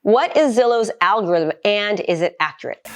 What is Zillow's algorithm and is it accurate?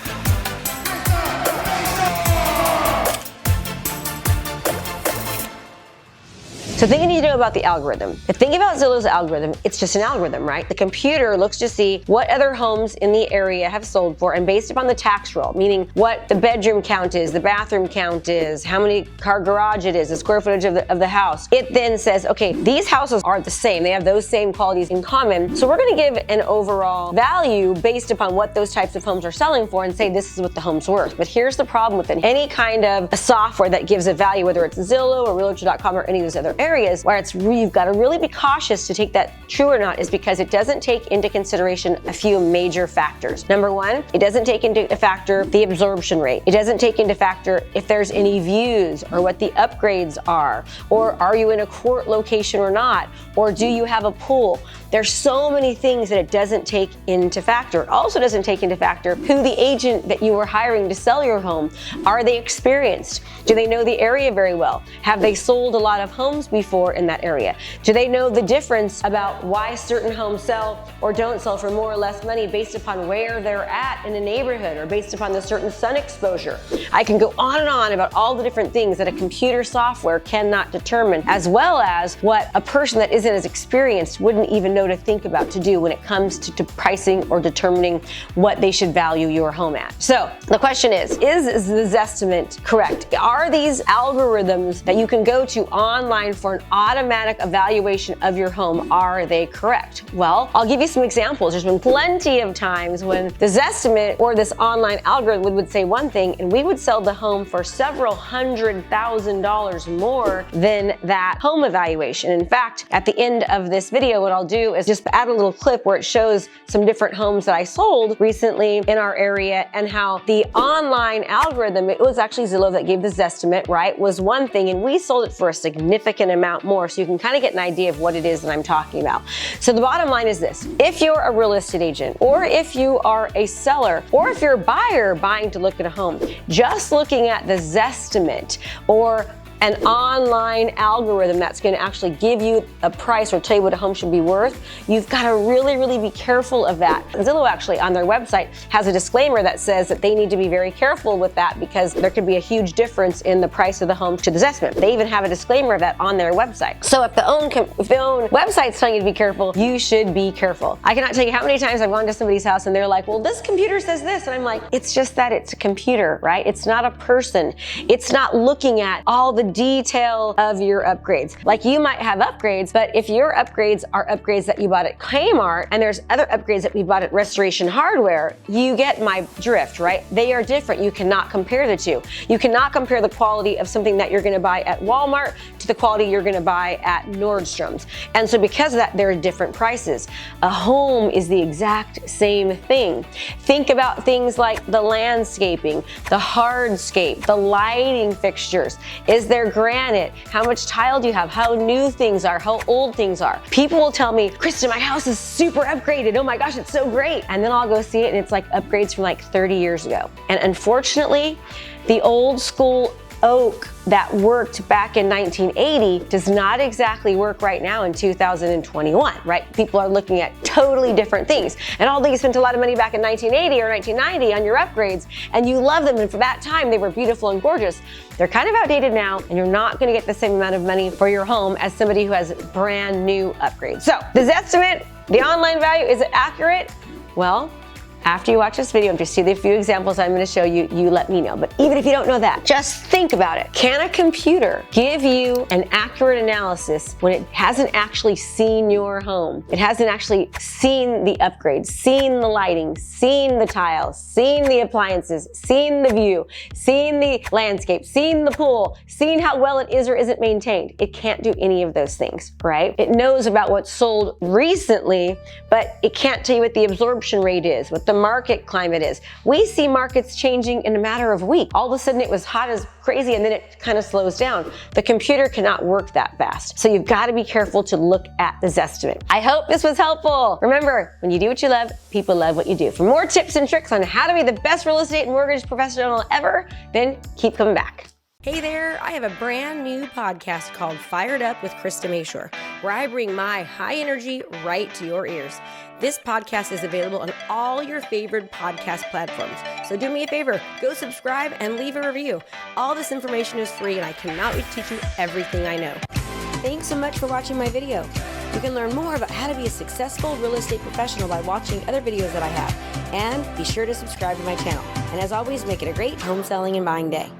So thing you need to know about the algorithm. The thing about Zillow's algorithm, it's just an algorithm, right? The computer looks to see what other homes in the area have sold for, and based upon the tax roll, meaning what the bedroom count is, the bathroom count is, how many car garage it is, the square footage of the house, it then says, okay, these houses are the same. They have those same qualities in common. So we're gonna give an overall value based upon what those types of homes are selling for and say this is what the home's worth. But here's the problem with it. Any kind of a software that gives a value, whether it's Zillow or realtor.com or any of those other areas where you've got to really be cautious to take that true or not, is because it doesn't take into consideration a few major factors. Number one, it doesn't take into factor the absorption rate. It doesn't take into factor if there's any views or what the upgrades are, or are you in a court location or not, or do you have a pool? There's so many things that it doesn't take into factor. It also doesn't take into factor who the agent that you are hiring to sell your home. Are they experienced? Do they know the area very well? Have they sold a lot of homes before in that area? Do they know the difference about why certain homes sell or don't sell for more or less money based upon where they're at in a neighborhood or based upon the certain sun exposure? I can go on and on about all the different things that a computer software cannot determine, as well as what a person that isn't as experienced wouldn't even know to think about to do when it comes to pricing or determining what they should value your home at. So the question is the Zestimate correct? Are these algorithms that you can go to online for an automatic evaluation of your home, are they correct? Well, I'll give you some examples. There's been plenty of times when the Zestimate or this online algorithm would say one thing and we would sell the home for several $100,000 more than that home evaluation. In fact, at the end of this video, what I'll do is just add a little clip where it shows some different homes that I sold recently in our area and how the online algorithm, it was actually Zillow that gave the Zestimate, right, was one thing, and we sold it for a significant amount more, so you can kind of get an idea of what it is that I'm talking about. So the bottom line is this: if you're a real estate agent, or if you are a seller, or if you're a buyer buying to look at a home, just looking at the Zestimate or an online algorithm that's going to actually give you a price or tell you what a home should be worth, you've got to really, really be careful of that. Zillow actually on their website has a disclaimer that says that they need to be very careful with that because there could be a huge difference in the price of the home to the Zestimate. They even have a disclaimer of that on their website. So if the own website's telling you to be careful, you should be careful. I cannot tell you how many times I've gone to somebody's house and they're like, well, this computer says this. And I'm like, it's just that it's a computer, right? It's not a person. It's not looking at all the detail of your upgrades. Like, you might have upgrades, but if your upgrades are upgrades that you bought at Kmart and there's other upgrades that we bought at Restoration Hardware, you get my drift, right? They are different. You cannot compare the two. You cannot compare the quality of something that you're going to buy at Walmart to the quality you're going to buy at Nordstrom's. And so because of that, there are different prices. A home is the exact same thing. Think about things like the landscaping, the hardscape, the lighting fixtures. Is there granite? How much tile do you have? How new things are? How old things are? People will tell me, Krista, my house is super upgraded. Oh my gosh, it's so great. And then I'll go see it and it's like upgrades from like 30 years ago. And unfortunately, the old school oak that worked back in 1980 does not exactly work right now in 2021, right? People are looking at totally different things. And although you spent a lot of money back in 1980 or 1990 on your upgrades and you love them, and for that time they were beautiful and gorgeous, they're kind of outdated now, and you're not going to get the same amount of money for your home as somebody who has brand new upgrades. So the Zestimate, the online value, is it accurate? Well, after you watch this video and just see the few examples I'm going to show you, you let me know. But even if you don't know that, just think about it. Can a computer give you an accurate analysis when it hasn't actually seen your home? It hasn't actually seen the upgrades, seen the lighting, seen the tiles, seen the appliances, seen the view, seen the landscape, seen the pool, seen how well it is or isn't maintained. It can't do any of those things, right? It knows about what's sold recently, but it can't tell you what the absorption rate is, what the market climate is. We see markets changing in a matter of weeks. All of a sudden it was hot as crazy and then it kind of slows down. The computer cannot work that fast. So you've got to be careful to look at the Zestimate. I hope this was helpful. Remember, when you do what you love, people love what you do. For more tips and tricks on how to be the best real estate and mortgage professional ever, then keep coming back. Hey there, I have a brand new podcast called Fired Up with Krista Mashore, where I bring my high energy right to your ears. This podcast is available on all your favorite podcast platforms. So do me a favor, go subscribe and leave a review. All this information is free and I cannot wait to teach you everything I know. Thanks so much for watching my video. You can learn more about how to be a successful real estate professional by watching other videos that I have. And be sure to subscribe to my channel. And as always, make it a great home selling and buying day.